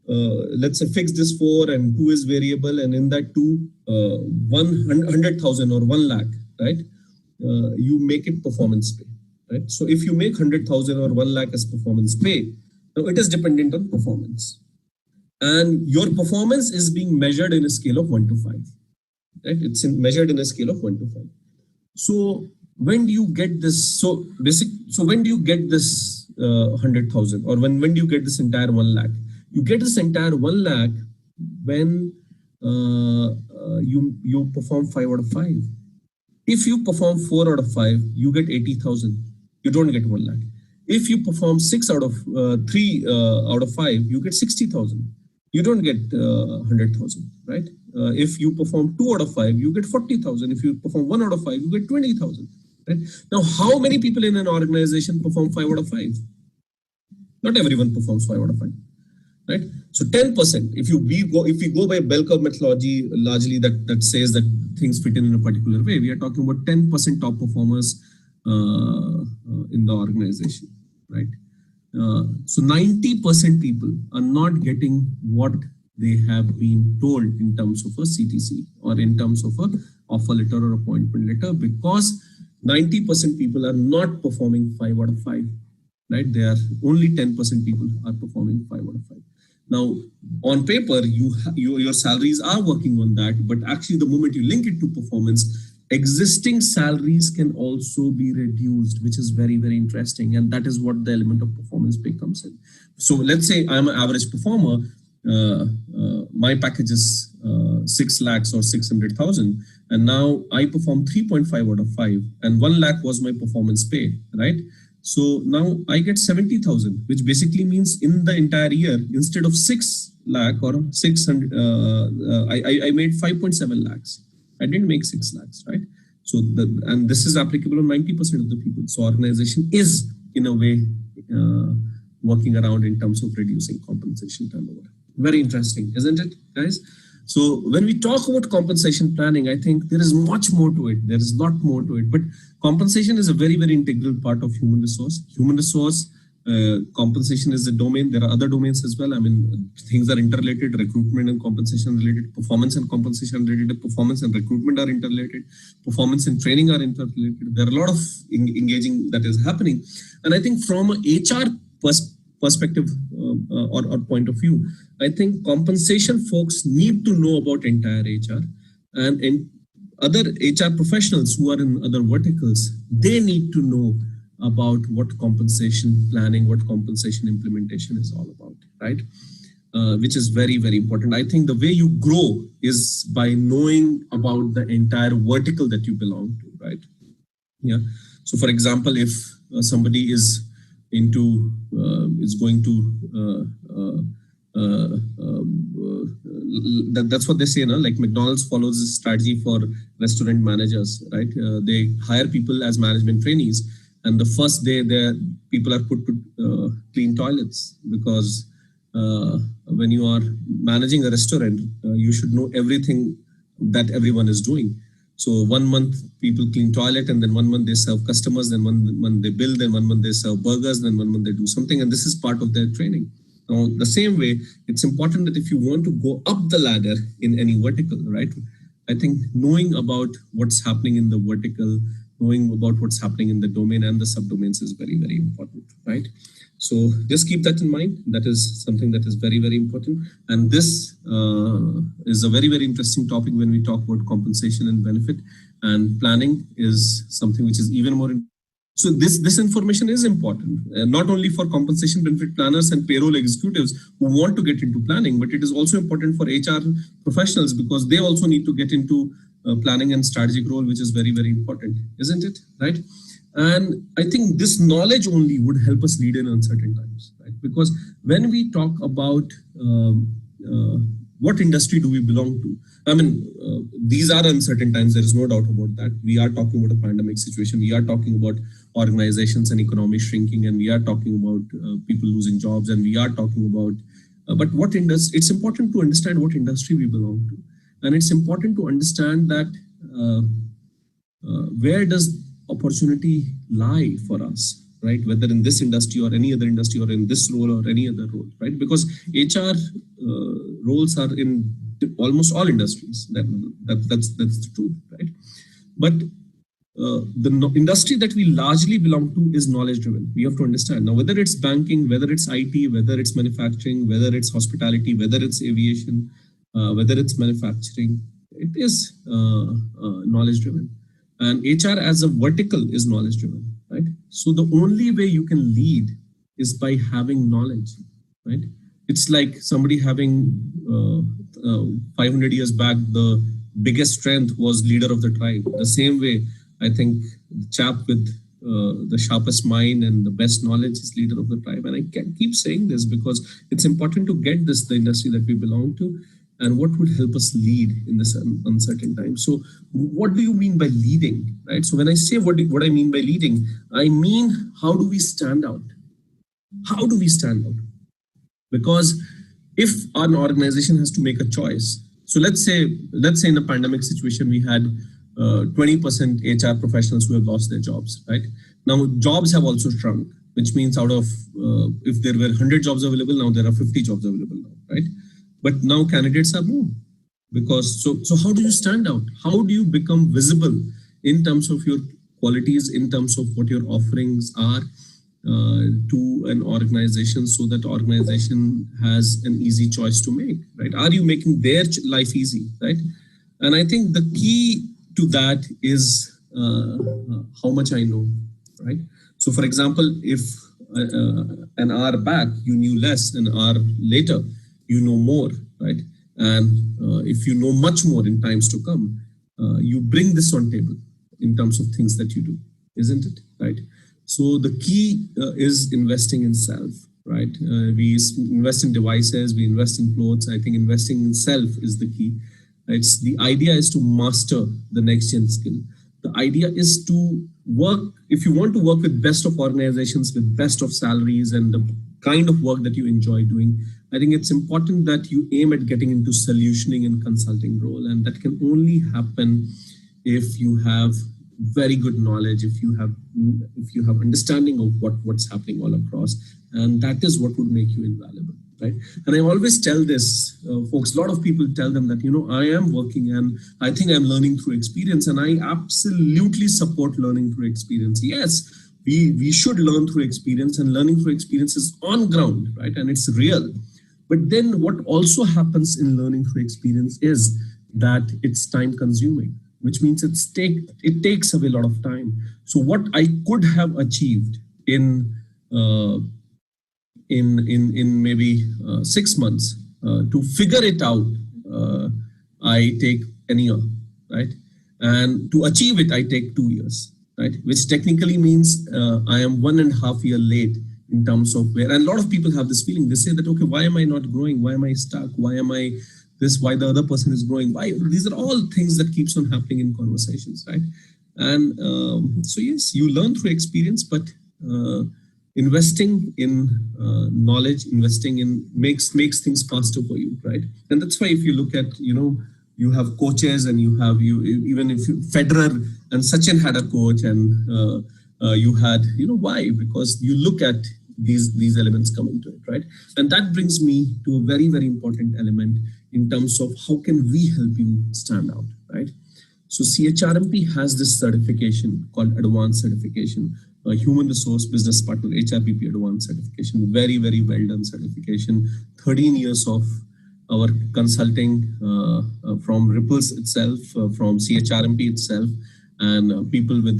Speaker 1: let's say fix this 4 and 2 is variable, and in that 2, 100,000 or 1 lakh, right? You make it performance pay, right? So if you make 100,000 or 1 lakh as performance pay, now it is dependent on performance. And your performance is being measured in a scale of 1 to 5, right? It's measured in a scale of 1 to 5. So when do you get this? So when do you get this 100,000, or when do you get this entire 1 lakh? You get this entire 1 lakh when you perform 5 out of 5. If you perform 4 out of 5, you get 80,000. You don't get 1 lakh. If you perform 6 out of 3 out of 5, you get 60,000. You don't get 100,000, right? If you perform 2 out of 5, you get 40,000. If you perform 1 out of 5, you get 20,000. Right? Now, how many people in an organization perform 5 out of 5? Not everyone performs 5 out of 5. Right? So 10%. If we go by bell curve methodology, largely that says that things fit in a particular way, we are talking about 10% top performers in the organization, right? So 90% people are not getting what they have been told in terms of a CTC or in terms of a offer letter or appointment letter, because 90% people are not performing 5 out of 5, right? They are only 10% people are performing 5 out of 5. Now, on paper, your salaries are working on that, but actually the moment you link it to performance, existing salaries can also be reduced, which is very, very interesting. And that is what the element of performance pay comes in. So let's say I'm an average performer, my package is 6 lakhs or 600,000. And now I perform 3.5 out of 5, and 1 lakh was my performance pay, right? So now I get 70,000, which basically means in the entire year, instead of 6 lakh or 600, I made 5.7 lakhs. I didn't make 6 lakhs, right? So, and this is applicable on 90% of the people. So organization is in a way working around in terms of reducing compensation turnover. Very interesting, isn't it, guys? So when we talk about compensation planning, I think there is much more to it. There is a lot more to it, but compensation is a very, very integral part of human resource. Human resource compensation is a domain. There are other domains as well. I mean, things are interrelated. Recruitment and compensation related. Performance and compensation related. Performance and recruitment are interrelated. Performance and training are interrelated. There are a lot of engaging that is happening. And I think from an HR perspective or point of view, I think compensation folks need to know about entire HR, and other HR professionals who are in other verticals, they need to know about what compensation planning, what compensation implementation is all about, right? Which is very, very important. I think the way you grow is by knowing about the entire vertical that you belong to, right? Yeah. So for example, if somebody is into, is going to, that's what they say, no? Like McDonald's follows a strategy for restaurant managers, right? They hire people as management trainees, and the first day there, people are put to clean toilets, because when you are managing a restaurant, you should know everything that everyone is doing. So 1 month people clean toilet, and then 1 month they serve customers, then 1 month they bill, then 1 month they serve burgers, then 1 month they do something, and this is part of their training. Now, the same way, it's important that if you want to go up the ladder in any vertical, right? I think knowing about what's happening in the vertical, knowing about what's happening in the domain and the subdomains is very, very important, right? So just keep that in mind. That is something that is very, very important. And this is a very, very interesting topic when we talk about compensation and benefit. And planning is something which is even more important. So this information is important, not only for compensation benefit planners and payroll executives who want to get into planning, but it is also important for HR professionals, because they also need to get into planning and strategic role, which is very, very important, isn't it? Right? And I think this knowledge only would help us lead in uncertain times, right? Because when we talk about what industry do we belong to? I mean, these are uncertain times. There is no doubt about that. We are talking about a pandemic situation. We are talking about organizations and economy shrinking, and we are talking about people losing jobs, and we are talking about, but what industry, it's important to understand what industry we belong to. And it's important to understand that where does opportunity lie for us, right? Whether in this industry or any other industry, or in this role or any other role, right? Because HR roles are in almost all industries. That's the truth, right? But industry that we largely belong to is knowledge driven. We have to understand now whether it's banking, whether it's IT, whether it's manufacturing, whether it's hospitality, whether it's aviation, whether it's manufacturing, it is knowledge driven. And HR as a vertical is knowledge driven, right? So the only way you can lead is by having knowledge, right? It's like somebody having 500 years back, the biggest strength was leader of the tribe. The same way, I think the chap with the sharpest mind and the best knowledge is leader of the tribe. And I can keep saying this because it's important to get this, the industry that we belong to, and what would help us lead in this uncertain time. So what do you mean by leading, right? So when I say what I mean by leading, I mean, how do we stand out? How do we stand out? Because if an organization has to make a choice, so let's say in a pandemic situation, we had 20% HR professionals who have lost their jobs, right? Now, jobs have also shrunk, which means out of, if there were 100 jobs available, now there are 50 jobs available now, right? But now candidates are more. Because, so how do you stand out? How do you become visible in terms of your qualities, in terms of what your offerings are to an organization, so that organization has an easy choice to make, right? Are you making their life easy, right? And I think the key to that is how much I know, right? So for example, if an hour back you knew less, an hour later you know more, right? And if you know much more in times to come, you bring this on table in terms of things that you do, isn't it, right? So the key is investing in self, right? We invest in devices, we invest in clothes. I think investing in self is the key. It's the idea is to master the next gen skill. The idea is to work, if you want to work with best of organizations, with best of salaries and the kind of work that you enjoy doing, I think it's important that you aim at getting into solutioning and consulting role. And that can only happen if you have very good knowledge, if you have understanding of what's happening all across. And that is what would make you invaluable. Right? And I always tell this, folks, a lot of people tell them that, I am working and I think I'm learning through experience, and I absolutely support learning through experience. Yes, we should learn through experience, and learning through experience is on ground, right? And it's real. But then what also happens in learning through experience is that it's time consuming, which means it takes away a lot of time. So what I could have achieved in maybe 6 months to figure it out, I take an year, right? And to achieve it, I take 2 years, right? Which technically means I am 1.5 years late in terms of where, and a lot of people have this feeling. They say that, okay, why am I not growing? Why am I stuck? Why am I this? Why the other person is growing? Why? These are all things that keeps on happening in conversations, right? And so yes, you learn through experience, but investing in knowledge, investing in makes things faster for you, right? And that's why if you look at, you have coaches, and even if Federer and Sachin had a coach, and you had, why? Because you look at these elements coming to it, right? And that brings me to a very, very important element in terms of how can we help you stand out, right? So CHRMP has this certification called Advanced Certification, Human Resource Business Partner, HRBP Advanced Certification, very, very well done certification. 13 years of our consulting from Ripples itself, from CHRMP itself, and people with,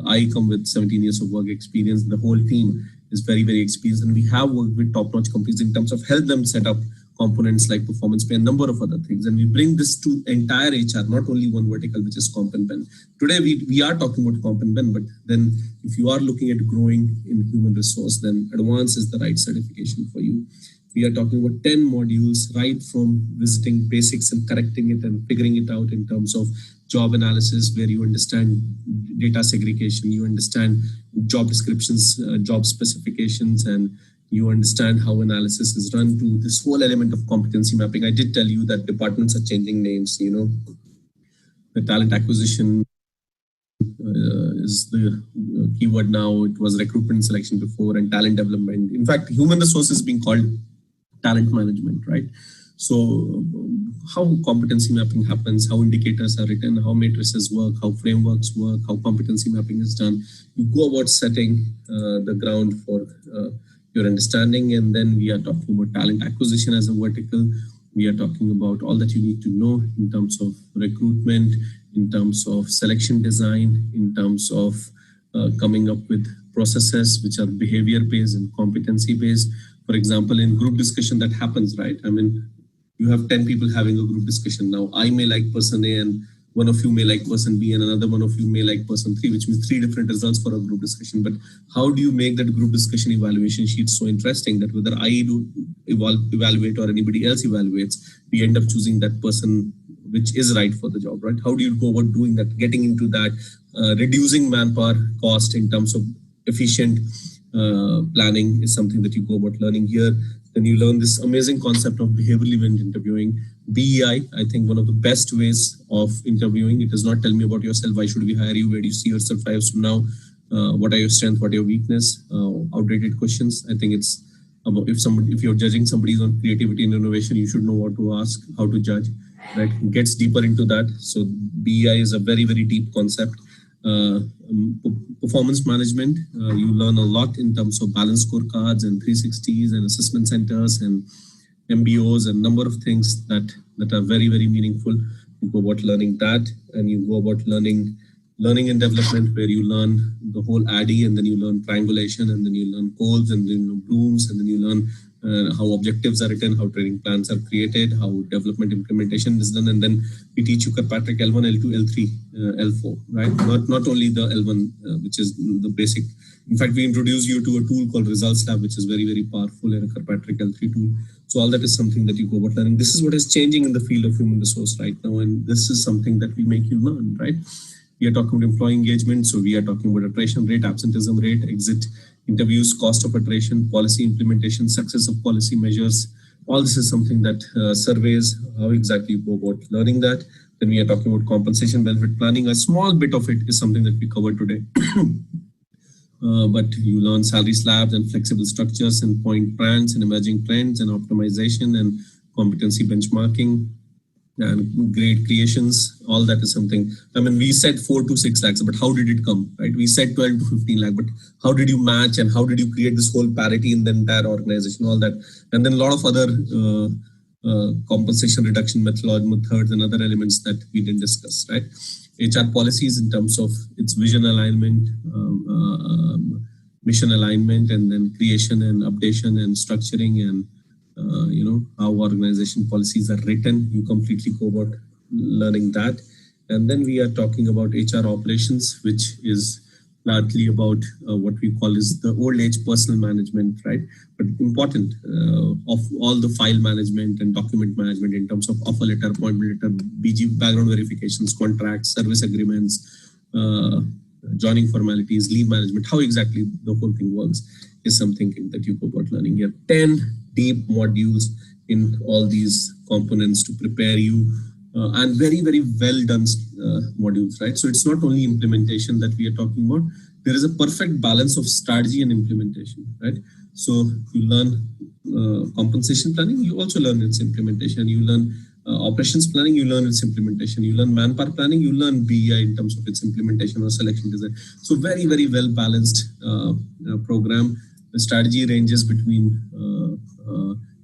Speaker 1: I come with 17 years of work experience. The whole team is very, very experienced, and we have worked with top-notch companies in terms of help them set up components like performance pay, a number of other things. And we bring this to entire HR, not only one vertical, which is comp and pen. Today, we are talking about comp and pen, but then if you are looking at growing in human resource, then advanced is the right certification for you. We are talking about 10 modules, right from visiting basics and correcting it and figuring it out in terms of job analysis, where you understand data segregation, you understand job descriptions, job specifications, and you understand how analysis is run, to this whole element of competency mapping. I did tell you that departments are changing names, the talent acquisition is the keyword now. It was recruitment selection before, and talent development. In fact, human resource is being called talent management, right? So how competency mapping happens, how indicators are written, how matrices work, how frameworks work, how competency mapping is done. You go about setting the ground for your understanding, and then we are talking about talent acquisition as a vertical. We are talking about all that you need to know in terms of recruitment, in terms of selection design, in terms of coming up with processes which are behavior based and competency based. For example, in group discussion that happens, right? I mean, you have 10 people having a group discussion. Now, I may like person A and one of you may like person B and another one of you may like person 3, which means 3 different results for a group discussion. But how do you make that group discussion evaluation sheet so interesting that whether I do evaluate or anybody else evaluates, we end up choosing that person which is right for the job, right? How do you go about doing that, getting into that, reducing manpower cost in terms of efficient planning is something that you go about learning here. Then you learn this amazing concept of behavioral event interviewing. BEI, I think one of the best ways of interviewing. It does not tell me about yourself. Why should we hire you? Where do you see yourself 5 years from now? What are your strengths? What are your weakness? Outdated questions. I think it's about if you're judging somebody on creativity and innovation, you should know what to ask, how to judge. Right? It gets deeper into that. So BEI is a very, very deep concept. Performance management, you learn a lot in terms of balance scorecards and 360s and assessment centers and MBOs and number of things that are very, very meaningful. You go about learning that, and you go about learning and development, where you learn the whole ADDIE, and then you learn triangulation, and then you learn goals, and then you learn blooms, and then you learn how objectives are written, how training plans are created, how development implementation is done, and then we teach you Kirkpatrick L1, L2, L3, L4, right? Not only the L1, which is the basic. In fact, we introduce you to a tool called Results Lab, which is very, very powerful, and a Kirkpatrick L3 tool. So all that is something that you go about learning. This is what is changing in the field of human resource right now, and this is something that we make you learn, right? We are talking about employee engagement, so we are talking about attrition rate, absenteeism rate, exit interviews, cost of attrition, policy implementation, success of policy measures. All this is something that surveys how exactly you go about learning that. Then we are talking about compensation benefit planning. A small bit of it is something that we covered today. But you learn salary slabs and flexible structures and point plans and emerging trends and optimization and competency benchmarking and grade creations. All that is something. I mean, we said 4 to 6 lakhs, but how did it come, right? We said 12 to 15 lakh, but how did you match and how did you create this whole parity in the entire organization, all that. And then a lot of other compensation reduction methods and other elements that we didn't discuss, right? HR policies in terms of its vision alignment, mission alignment, and then creation and updation and structuring and how organization policies are written. You completely go about learning that. And then we are talking about HR operations, which is largely about what we call is the old age personal management, right? But important of all the file management and document management in terms of offer letter, appointment letter, BG, background verifications, contracts, service agreements, joining formalities, leave management, how exactly the whole thing works is something that you go about learning here. 10 deep modules in all these components to prepare you and very, very well done modules, right? So it's not only implementation that we are talking about. There is a perfect balance of strategy and implementation, right? So you learn compensation planning, you also learn its implementation. You learn operations planning, you learn its implementation. You learn manpower planning, you learn BEI in terms of its implementation or selection design. So very, very well balanced program. The strategy ranges between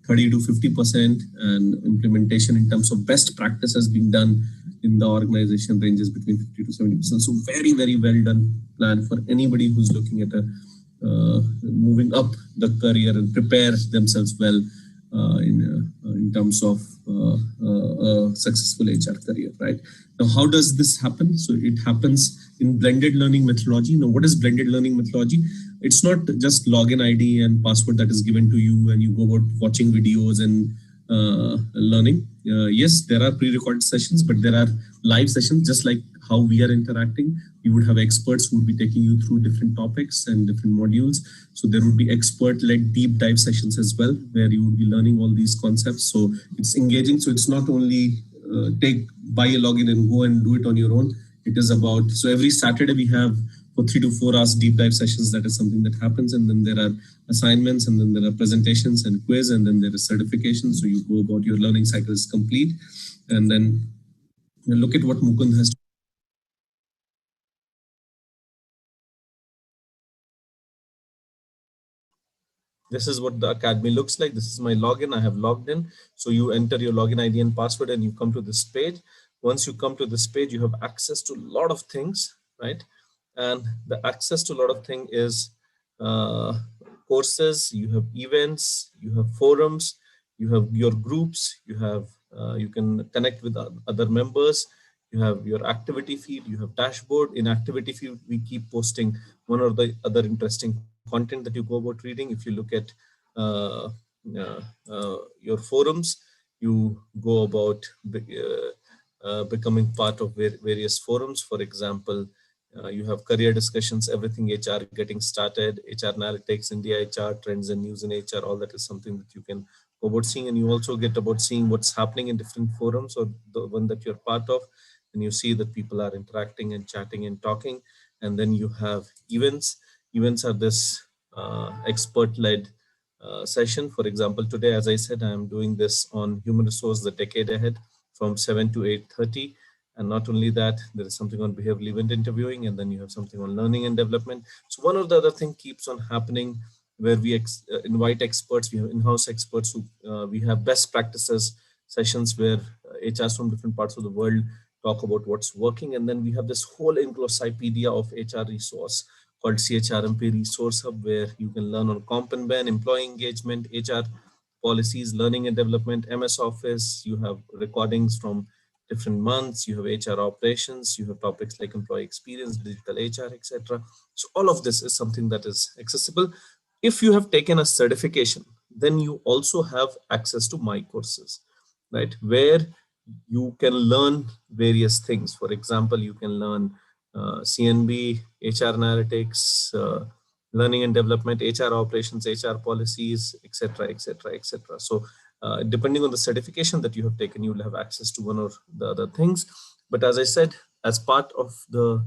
Speaker 1: 30 to 50%, and implementation in terms of best practices being done in the organization ranges between 50 to 70%. So very, very well done plan for anybody who's looking at moving up the career and prepare themselves well in terms of a successful HR career, right? Now, how does this happen? So it happens in blended learning methodology. Now, what is blended learning methodology? It's not just login ID and password that is given to you and you go about watching videos and learning. Yes, there are pre-recorded sessions, but there are live sessions, just like how we are interacting. You would have experts who would be taking you through different topics and different modules. So there would be expert-led deep dive sessions as well, where you would be learning all these concepts. So it's engaging. So it's not only buy a login and go and do it on your own. It is about, so every Saturday we have for 3 to 4 hours deep dive sessions. That is something that happens, and then there are assignments, and then there are presentations and quiz, and then there is certification. So you go about, your learning cycle is complete, and then you look at what Mukund has. This is what the academy looks like. This is my login. I have logged in. So you enter your login ID and password, and you come to this page. Once you come to this page, you have access to a lot of things, right? And the access to a lot of things is courses, you have events, you have forums, you have your groups, you have you can connect with other members, you have your activity feed, you have dashboard. In activity feed, we keep posting one or the other interesting content that you go about reading. If you look at uh, your forums, you go about becoming part of various forums. For example, you have career discussions, everything HR getting started, HR analytics, India HR, trends and news in HR, all that is something that you can go about seeing. And you also get about seeing what's happening in different forums or the one that you're part of. And you see that people are interacting and chatting and talking. And then you have events. Events are this expert-led session. For example, today, as I said, I am doing this on human resource, the decade ahead from 7 to 8:30. And not only that, there is something on behavioral event interviewing, and then you have something on learning and development. So one or the other thing keeps on happening where we invite experts, we have in-house experts who we have best practices sessions where HRs from different parts of the world talk about what's working. And then we have this whole encyclopedia of HR resource called CHRMP Resource Hub, where you can learn on comp and ben, employee engagement, HR policies, learning and development, MS Office. You have recordings from different months. You have HR operations. You have topics like employee experience, digital HR, etc. So all of this is something that is accessible. If you have taken a certification, then you also have access to my courses, right? Where you can learn various things. For example, you can learn CNB, HR analytics, learning and development, HR operations, HR policies, etc., etc., etc. So depending on the certification that you have taken, you will have access to one or the other things. But as I said, as part of the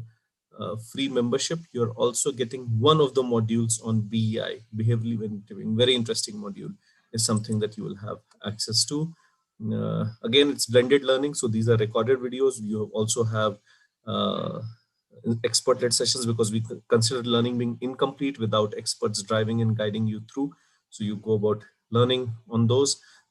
Speaker 1: free membership, you're also getting one of the modules on BEI, behavioral event interviewing. Very interesting module, is something that you will have access to. Again, it's blended learning. So these are recorded videos. You also have expert-led sessions, because we consider learning being incomplete without experts driving and guiding you through. So you go about learning on those.